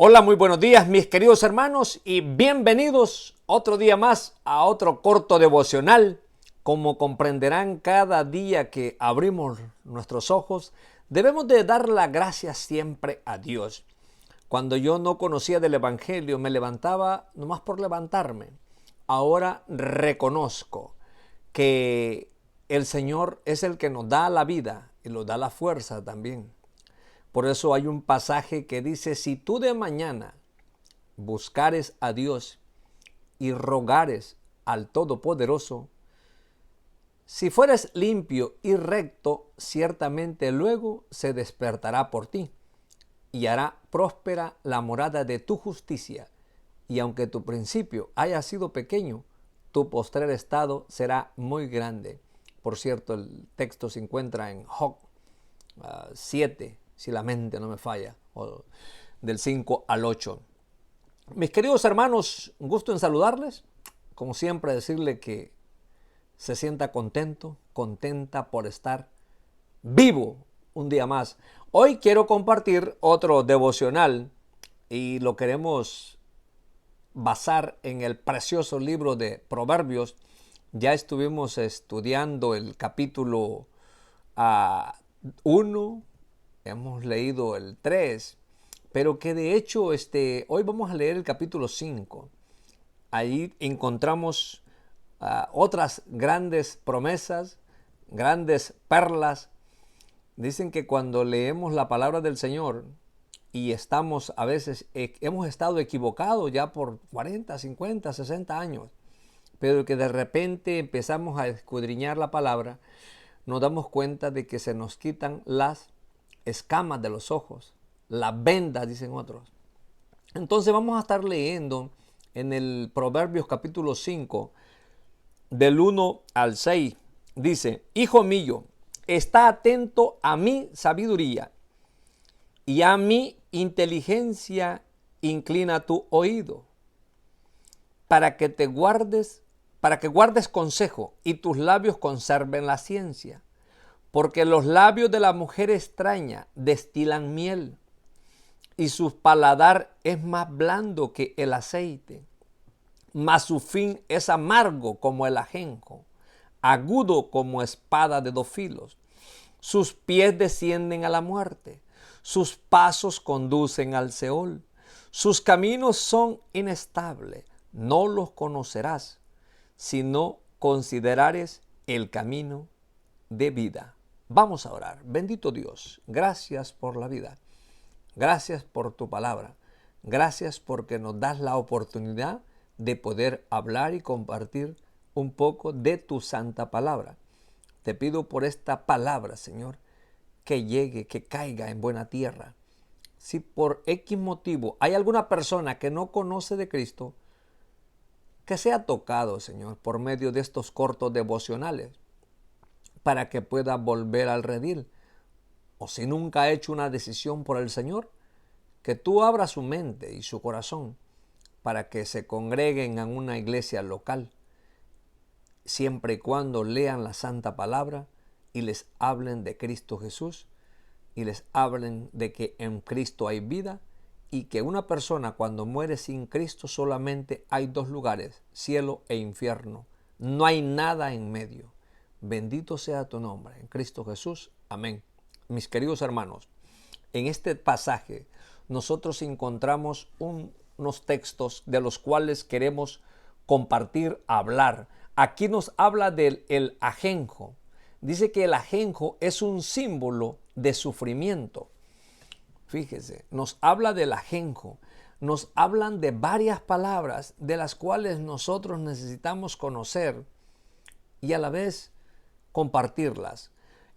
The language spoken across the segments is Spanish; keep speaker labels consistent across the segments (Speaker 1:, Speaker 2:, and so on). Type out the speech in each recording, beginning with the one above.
Speaker 1: Hola, muy buenos días mis queridos hermanos y bienvenidos otro día más a otro corto devocional. Como comprenderán, cada día que abrimos nuestros ojos debemos de dar la gracia siempre a Dios. Cuando yo no conocía del Evangelio me levantaba nomás por levantarme. Ahora reconozco que el Señor es el que nos da la vida y nos da la fuerza también. Por eso hay un pasaje que dice, si tú de mañana buscares a Dios y rogares al Todopoderoso, si fueres limpio y recto, ciertamente luego se despertará por ti y hará próspera la morada de tu justicia. Y aunque tu principio haya sido pequeño, tu postrer estado será muy grande. Por cierto, el texto se encuentra en Job 7, si la mente no me falla, o del 5 al 8. Mis queridos hermanos, un gusto en saludarles. Como siempre, decirle que se sienta contento, contenta por estar vivo un día más. Hoy quiero compartir otro devocional y lo queremos basar en el precioso libro de Proverbios. Ya estuvimos estudiando el capítulo 1, hemos leído el 3, pero que de hecho hoy vamos a leer el capítulo 5. Ahí encontramos otras grandes promesas, grandes perlas. Dicen que cuando leemos la palabra del Señor y estamos a veces, hemos estado equivocados ya por 40, 50, 60 años, pero que de repente empezamos a escudriñar la palabra, nos damos cuenta de que se nos quitan las escamas de los ojos, las vendas, dicen otros. Entonces vamos a estar leyendo en el Proverbios capítulo 5, del 1 al 6. Dice, hijo mío, está atento a mi sabiduría y a mi inteligencia inclina tu oído, para que guardes consejo y tus labios conserven la ciencia. Porque los labios de la mujer extraña destilan miel, y su paladar es más blando que el aceite, mas su fin es amargo como el ajenjo, agudo como espada de dos filos. Sus pies descienden a la muerte, sus pasos conducen al Seol. Sus caminos son inestables, no los conocerás, si no considerares el camino de vida. Vamos a orar. Bendito Dios, gracias por la vida. Gracias por tu palabra. Gracias porque nos das la oportunidad de poder hablar y compartir un poco de tu santa palabra. Te pido por esta palabra, Señor, que llegue, que caiga en buena tierra. Si por X motivo hay alguna persona que no conoce de Cristo, que sea tocado, Señor, por medio de estos cortos devocionales, para que pueda volver al redil. O si nunca ha hecho una decisión por el Señor, que tú abras su mente y su corazón para que se congreguen en una iglesia local, siempre y cuando lean la santa palabra y les hablen de Cristo Jesús y les hablen de que en Cristo hay vida y que una persona cuando muere sin Cristo solamente hay dos lugares, cielo e infierno. No hay nada en medio. Bendito sea tu nombre en Cristo Jesús. Amén. Mis queridos hermanos, en este pasaje nosotros encontramos unos textos de los cuales queremos compartir, hablar. Aquí nos habla del ajenjo. Dice que el ajenjo es un símbolo de sufrimiento. Fíjese, nos habla del ajenjo. Nos hablan de varias palabras de las cuales nosotros necesitamos conocer y a la vez compartirlas.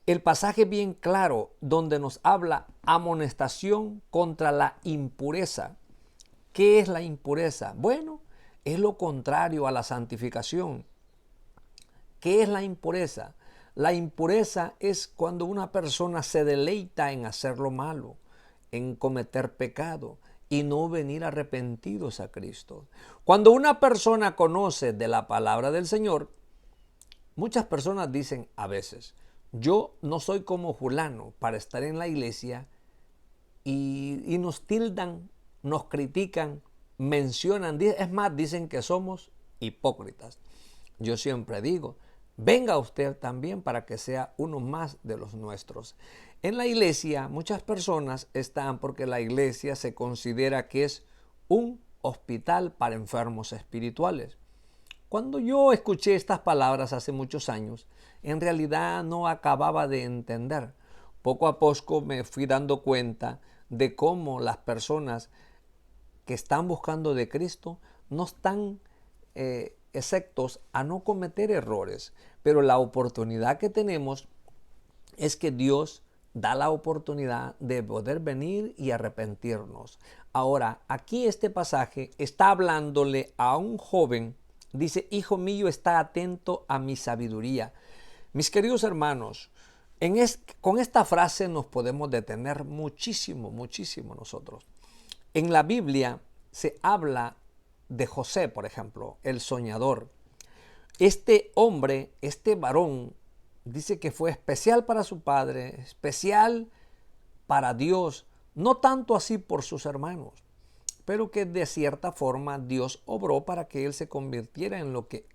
Speaker 1: El pasaje bien claro donde nos habla amonestación contra la impureza. ¿Qué es la impureza? Bueno, es lo contrario a la santificación. ¿Qué es la impureza? La impureza es cuando una persona se deleita en hacer lo malo, en cometer pecado y no venir arrepentidos a Cristo. Cuando una persona conoce de la palabra del Señor, muchas personas dicen a veces, yo no soy como fulano para estar en la iglesia y nos tildan nos critican, mencionan, es más, dicen que somos hipócritas. Yo siempre digo, venga usted también para que sea uno más de los nuestros. En la iglesia muchas personas están porque la iglesia se considera que es un hospital para enfermos espirituales. Cuando yo escuché estas palabras hace muchos años, en realidad no acababa de entender. Poco a poco me fui dando cuenta de cómo las personas que están buscando de Cristo no están exceptos a no cometer errores, pero la oportunidad que tenemos es que Dios da la oportunidad de poder venir y arrepentirnos. Ahora, aquí este pasaje está hablándole a un joven, dice, hijo mío, está atento a mi sabiduría. Mis queridos hermanos, con esta frase nos podemos detener muchísimo, muchísimo nosotros. En la Biblia se habla de José, por ejemplo, el soñador. Este hombre, este varón, dice que fue especial para su padre, especial para Dios, no tanto así por sus hermanos, pero que de cierta forma Dios obró para que él se convirtiera en lo que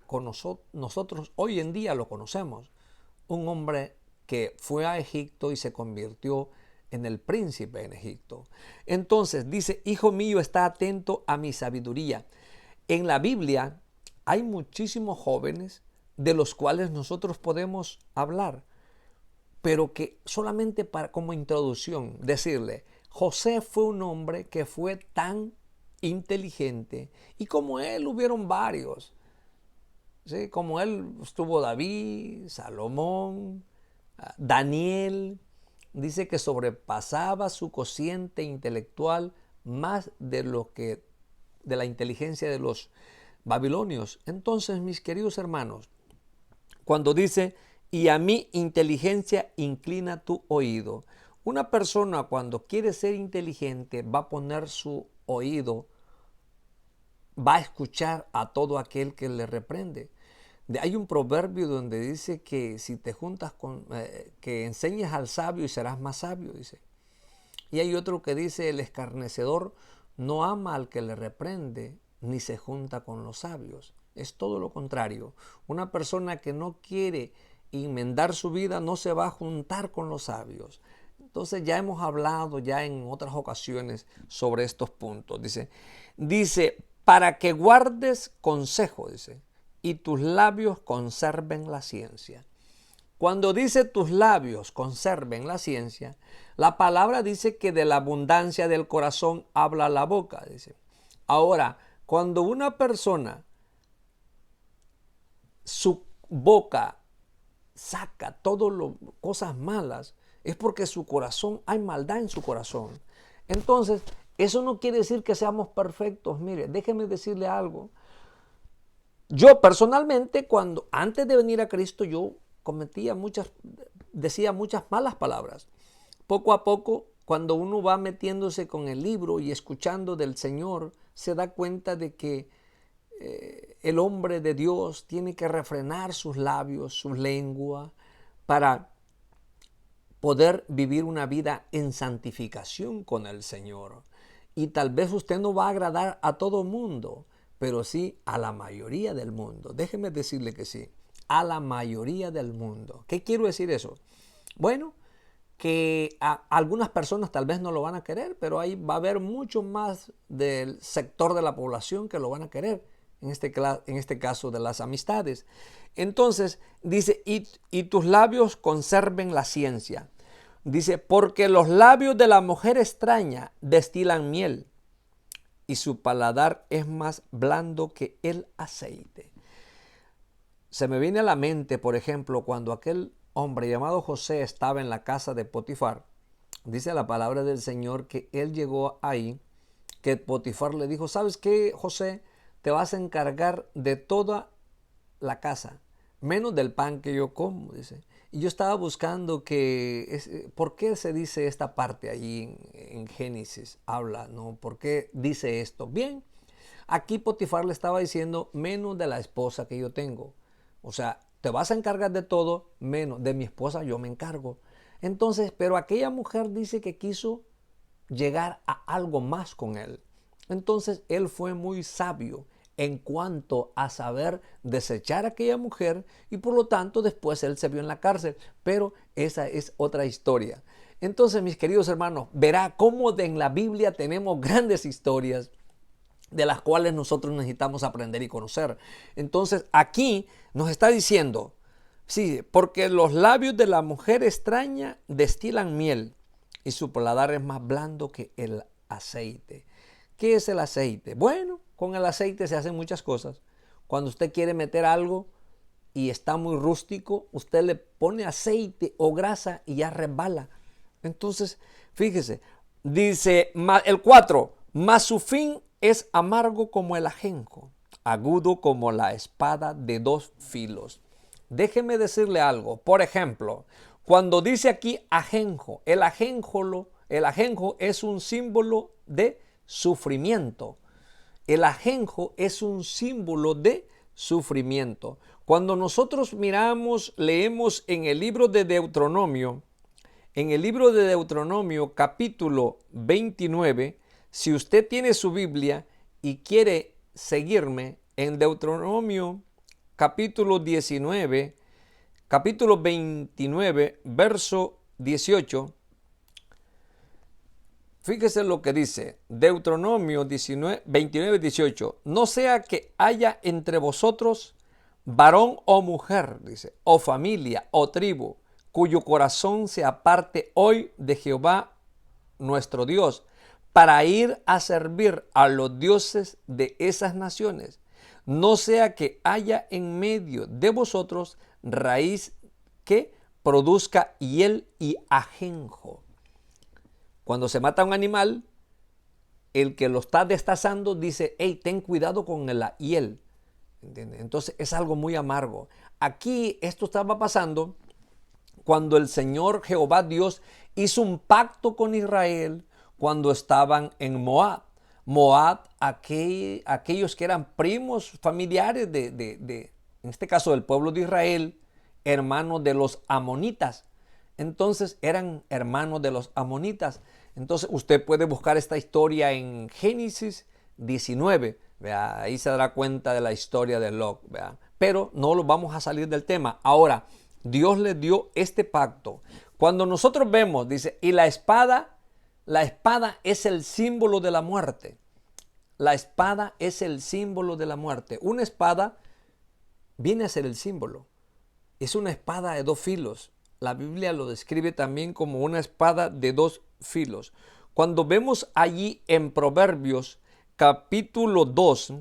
Speaker 1: nosotros hoy en día lo conocemos. Un hombre que fue a Egipto y se convirtió en el príncipe en Egipto. Entonces dice, hijo mío, está atento a mi sabiduría. En la Biblia hay muchísimos jóvenes de los cuales nosotros podemos hablar, pero que solamente como introducción decirle, José fue un hombre que fue tan inteligente y como él hubieron varios, ¿sí? Como él estuvo David, Salomón, Daniel, dice que sobrepasaba su cociente intelectual más de la inteligencia de los babilonios. Entonces, mis queridos hermanos, cuando dice, y a mi inteligencia inclina tu oído, una persona cuando quiere ser inteligente va a poner su oído, va a escuchar a todo aquel que le reprende. Hay un proverbio donde dice que si te juntas que enseñes al sabio y serás más sabio, dice. Y hay otro que dice, el escarnecedor no ama al que le reprende, ni se junta con los sabios. Es todo lo contrario. Una persona que no quiere enmendar su vida no se va a juntar con los sabios. Entonces ya hemos hablado ya en otras ocasiones sobre estos puntos. Dice, para que guardes consejo, dice, y tus labios conserven la ciencia. Cuando dice tus labios conserven la ciencia, la palabra dice que de la abundancia del corazón habla la boca, dice. Ahora, cuando una persona, su boca saca todas las cosas malas, es porque su corazón, hay maldad en su corazón. Entonces, eso no quiere decir que seamos perfectos. Mire, déjeme decirle algo. Yo personalmente, antes de venir a Cristo, yo decía muchas malas palabras. Poco a poco, cuando uno va metiéndose con el libro y escuchando del Señor, se da cuenta de que el hombre de Dios tiene que refrenar sus labios, su lengua, para poder vivir una vida en santificación con el Señor. Y tal vez usted no va a agradar a todo mundo, pero sí a la mayoría del mundo. Déjeme decirle que sí, a la mayoría del mundo. ¿Qué quiero decir eso? Bueno, que a algunas personas tal vez no lo van a querer, pero ahí va a haber mucho más del sector de la población que lo van a querer, en este caso de las amistades. Entonces dice, y tus labios conserven la ciencia. Dice, porque los labios de la mujer extraña destilan miel, y su paladar es más blando que el aceite. Se me viene a la mente, por ejemplo, cuando aquel hombre llamado José estaba en la casa de Potifar. Dice la palabra del Señor que él llegó ahí, que Potifar le dijo, ¿sabes qué, José? Te vas a encargar de toda la casa, menos del pan que yo como, dice. Y yo estaba buscando ¿por qué se dice esta parte allí en Génesis? Habla, ¿no? ¿Por qué dice esto? Bien, aquí Potifar le estaba diciendo, menos de la esposa que yo tengo. O sea, te vas a encargar de todo, menos de mi esposa yo me encargo. Entonces, pero aquella mujer dice que quiso llegar a algo más con él. Entonces él fue muy sabio en cuanto a saber desechar a aquella mujer y por lo tanto después él se vio en la cárcel. Pero esa es otra historia. Entonces, mis queridos hermanos, verá cómo en la Biblia tenemos grandes historias de las cuales nosotros necesitamos aprender y conocer. Entonces, aquí nos está diciendo, sí, porque los labios de la mujer extraña destilan miel y su paladar es más blando que el aceite. ¿Qué es el aceite? Bueno, con el aceite se hacen muchas cosas. Cuando usted quiere meter algo y está muy rústico, usted le pone aceite o grasa y ya resbala. Entonces, fíjese, dice el 4, mas su fin es amargo como el ajenjo, agudo como la espada de dos filos. Déjeme decirle algo. Por ejemplo, cuando dice aquí ajenjo, el ajenjo es un símbolo de sufrimiento. El ajenjo es un símbolo de sufrimiento. Cuando nosotros leemos en el libro de Deuteronomio, capítulo 29, si usted tiene su Biblia y quiere seguirme en Deuteronomio capítulo 29, verso 18, fíjese lo que dice Deuteronomio 29, 18. No sea que haya entre vosotros varón o mujer, dice, o familia o tribu, cuyo corazón se aparte hoy de Jehová nuestro Dios, para ir a servir a los dioses de esas naciones. No sea que haya en medio de vosotros raíz que produzca hiel y ajenjo. Cuando se mata un animal, el que lo está destazando dice, hey, ten cuidado con la hiel. ¿Entiendes? Entonces es algo muy amargo. Aquí esto estaba pasando cuando el Señor Jehová Dios hizo un pacto con Israel cuando estaban en Moab. Moab, aquellos que eran primos familiares en este caso del pueblo de Israel, hermanos de los amonitas. Entonces eran hermanos de los amonitas. Entonces usted puede buscar esta historia en Génesis 19. ¿Vea? Ahí se dará cuenta de la historia de Lot. ¿Vea? Pero no lo vamos a salir del tema. Ahora, Dios le dio este pacto. Cuando nosotros vemos, dice, y la espada es el símbolo de la muerte. La espada es el símbolo de la muerte. Una espada viene a ser el símbolo. Es una espada de dos filos. La Biblia lo describe también como una espada de dos filos. Cuando vemos allí en Proverbios capítulo 2,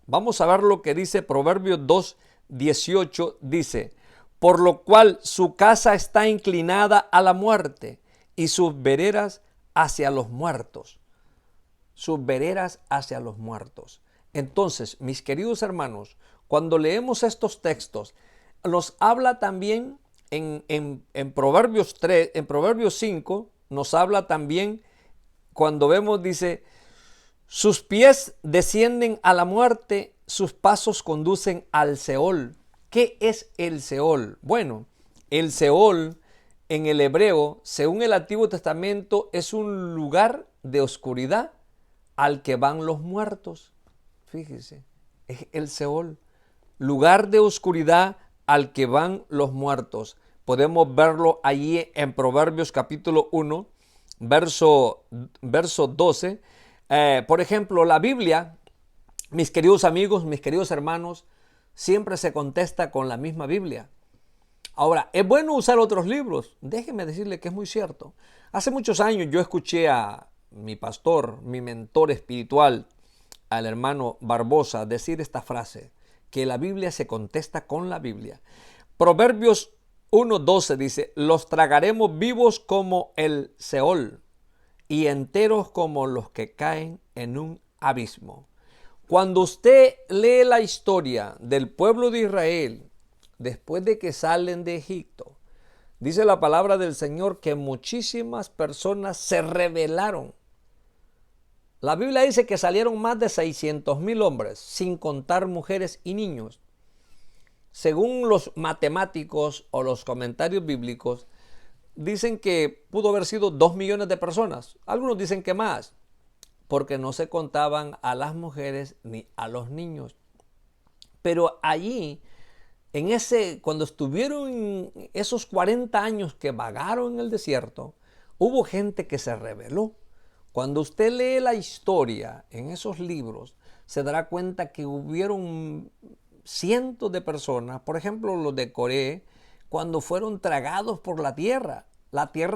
Speaker 1: vamos a ver lo que dice Proverbios 2, 18, dice, por lo cual su casa está inclinada a la muerte y sus veredas hacia los muertos. Sus veredas hacia los muertos. Entonces, mis queridos hermanos, cuando leemos estos textos, nos habla también en Proverbios 3, en Proverbios 5, nos habla también cuando vemos, dice, sus pies descienden a la muerte, sus pasos conducen al Seol. ¿Qué es el Seol? Bueno, el Seol en el hebreo, según el Antiguo Testamento, es un lugar de oscuridad al que van los muertos. Fíjese, es el Seol, lugar de oscuridad al que van los muertos. Podemos verlo allí en Proverbios capítulo 1, verso 12. Por ejemplo, la Biblia, mis queridos amigos, mis queridos hermanos, siempre se contesta con la misma Biblia. Ahora, ¿es bueno usar otros libros? Déjeme decirle que es muy cierto. Hace muchos años yo escuché a mi pastor, mi mentor espiritual, al hermano Barbosa, decir esta frase, que la Biblia se contesta con la Biblia. Proverbios 1:12 dice, los tragaremos vivos como el Seol y enteros como los que caen en un abismo. Cuando usted lee la historia del pueblo de Israel, después de que salen de Egipto, dice la palabra del Señor que muchísimas personas se rebelaron. La Biblia dice que salieron más de 600,000 hombres, sin contar mujeres y niños. Según los matemáticos o los comentarios bíblicos, dicen que pudo haber sido 2 millones de personas. Algunos dicen que más. porque no se contaban a las mujeres ni a los niños. Pero allí, cuando estuvieron esos 40 años que vagaron en el desierto, hubo gente que se rebeló. Cuando usted lee la historia en esos libros, se dará cuenta que hubieron cientos de personas, por ejemplo los de Coré, cuando fueron tragados por la tierra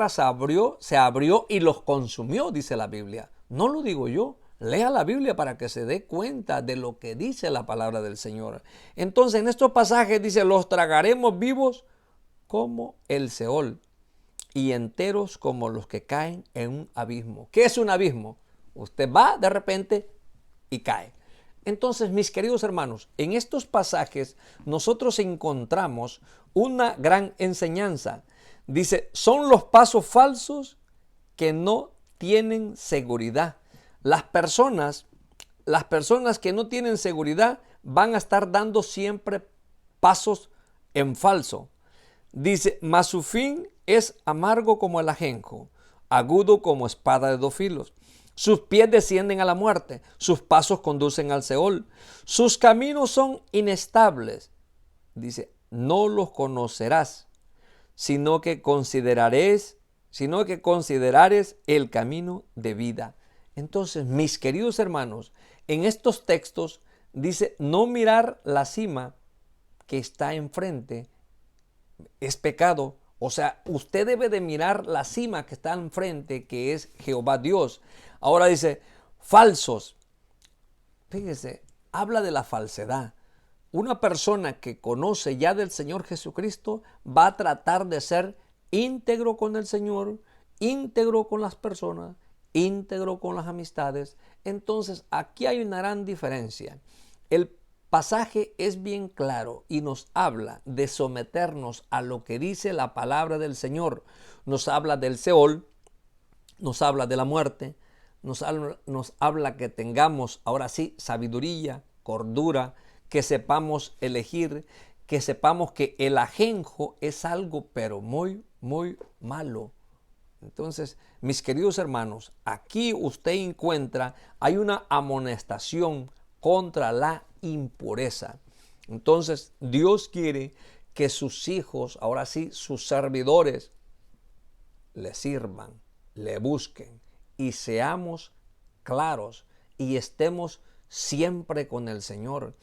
Speaker 1: se abrió y los consumió, dice la Biblia. No lo digo yo, lea la Biblia para que se dé cuenta de lo que dice la palabra del Señor. Entonces en estos pasajes dice, los tragaremos vivos como el Seol y enteros como los que caen en un abismo. ¿Qué es un abismo? Usted va de repente y cae. Entonces, mis queridos hermanos, en estos pasajes nosotros encontramos una gran enseñanza. Dice, son los pasos falsos que no tienen seguridad. Las personas que no tienen seguridad van a estar dando siempre pasos en falso. Dice, mas su fin es amargo como el ajenjo, agudo como espada de dos filos. Sus pies descienden a la muerte, sus pasos conducen al Seol. Sus caminos son inestables. Dice, no los conocerás, sino que considerares el camino de vida. Entonces, mis queridos hermanos, en estos textos dice, no mirar la cima que está enfrente es pecado. O sea, usted debe de mirar la cima que está enfrente, que es Jehová Dios. Ahora dice, falsos. Fíjese, habla de la falsedad. Una persona que conoce ya del Señor Jesucristo va a tratar de ser íntegro con el Señor, íntegro con las personas, íntegro con las amistades. Entonces, aquí hay una gran diferencia. El pasaje es bien claro y nos habla de someternos a lo que dice la palabra del Señor. Nos habla del Seol, nos habla de la muerte, nos habla que tengamos ahora sí sabiduría, cordura, que sepamos elegir, que sepamos que el ajenjo es algo pero muy, muy malo. Entonces, mis queridos hermanos, aquí usted encuentra, hay una amonestación contra la impureza. Entonces, Dios quiere que sus hijos, ahora sí, sus servidores, le sirvan, le busquen y seamos claros y estemos siempre con el Señor.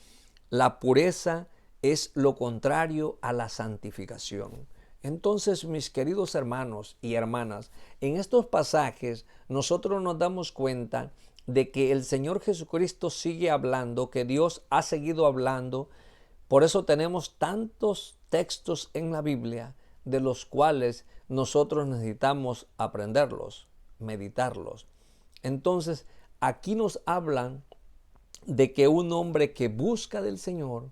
Speaker 1: La pureza es lo contrario a la santificación. Entonces, mis queridos hermanos y hermanas, en estos pasajes nosotros nos damos cuenta de que el Señor Jesucristo sigue hablando, que Dios ha seguido hablando. Por eso tenemos tantos textos en la Biblia de los cuales nosotros necesitamos aprenderlos, meditarlos. Entonces, aquí nos hablan de que un hombre que busca del Señor,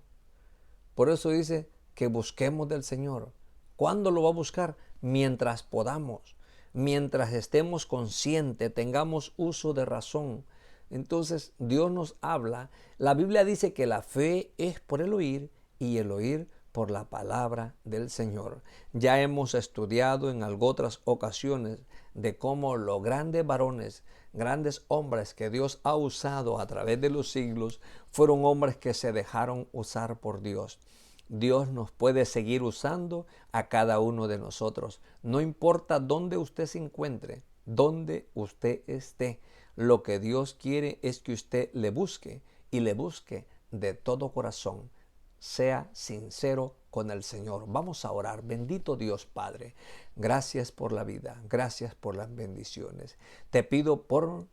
Speaker 1: por eso dice que busquemos del Señor. ¿Cuándo lo va a buscar? Mientras podamos, mientras estemos conscientes, tengamos uso de razón. Entonces Dios nos habla. La Biblia dice que la fe es por el oír y el oír por la palabra del Señor. Ya hemos estudiado en otras ocasiones de cómo los grandes varones, grandes hombres que Dios ha usado a través de los siglos, fueron hombres que se dejaron usar por Dios. Dios nos puede seguir usando a cada uno de nosotros. No importa dónde usted se encuentre, dónde usted esté. Lo que Dios quiere es que usted le busque y le busque de todo corazón. Sea sincero con el Señor. Vamos a orar. Bendito Dios Padre, gracias por la vida, gracias por las bendiciones. Te pido por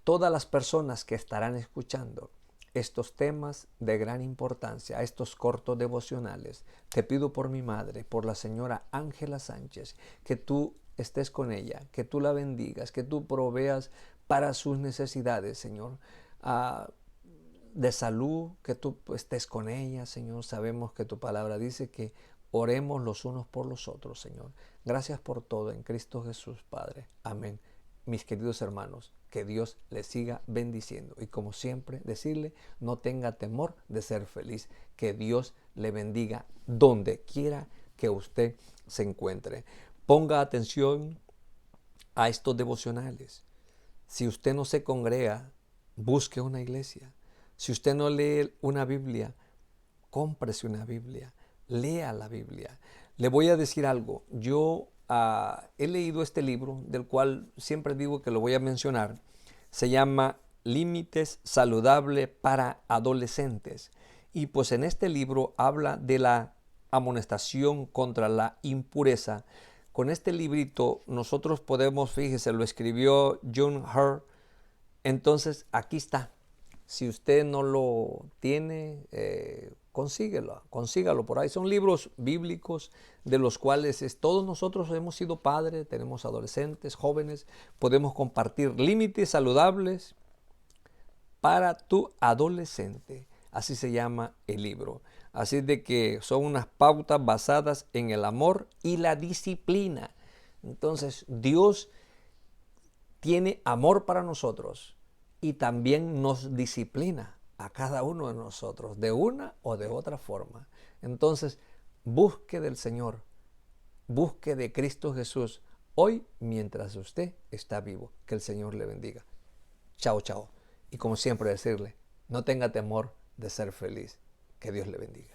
Speaker 1: todas las personas que estarán escuchando estos temas de gran importancia, estos cortos devocionales. Te pido por mi madre, por la señora Ángela Sánchez, que tú estés con ella, que tú la bendigas, que tú proveas para sus necesidades, Señor. De salud, que tú estés con ella, Señor. Sabemos que tu palabra dice que oremos los unos por los otros, Señor. Gracias por todo en Cristo Jesús, Padre. Amén. Mis queridos hermanos, que Dios les siga bendiciendo. Y como siempre, decirle, no tenga temor de ser feliz. Que Dios le bendiga donde quiera que usted se encuentre. Ponga atención a estos devocionales. Si usted no se congrega, busque una iglesia. Si usted no lee una Biblia, cómprese una Biblia, lea la Biblia. Le voy a decir algo. Yo he leído este libro, del cual siempre digo que lo voy a mencionar. Se llama Límites Saludables para Adolescentes. Y pues en este libro habla de la amonestación contra la impureza. Con este librito nosotros podemos, fíjese, lo escribió John Hurt. Entonces aquí está. Si usted no lo tiene, consígalo por ahí. Son libros bíblicos de los cuales todos nosotros hemos sido padres, tenemos adolescentes, jóvenes, podemos compartir límites saludables para tu adolescente. Así se llama el libro. Así de que son unas pautas basadas en el amor y la disciplina. Entonces, Dios tiene amor para nosotros y también nos disciplina a cada uno de nosotros de una o de otra forma. Entonces, busque del Señor, busque de Cristo Jesús hoy mientras usted está vivo. Que el Señor le bendiga. Chao, chao. Y como siempre decirle, no tenga temor de ser feliz. Que Dios le bendiga.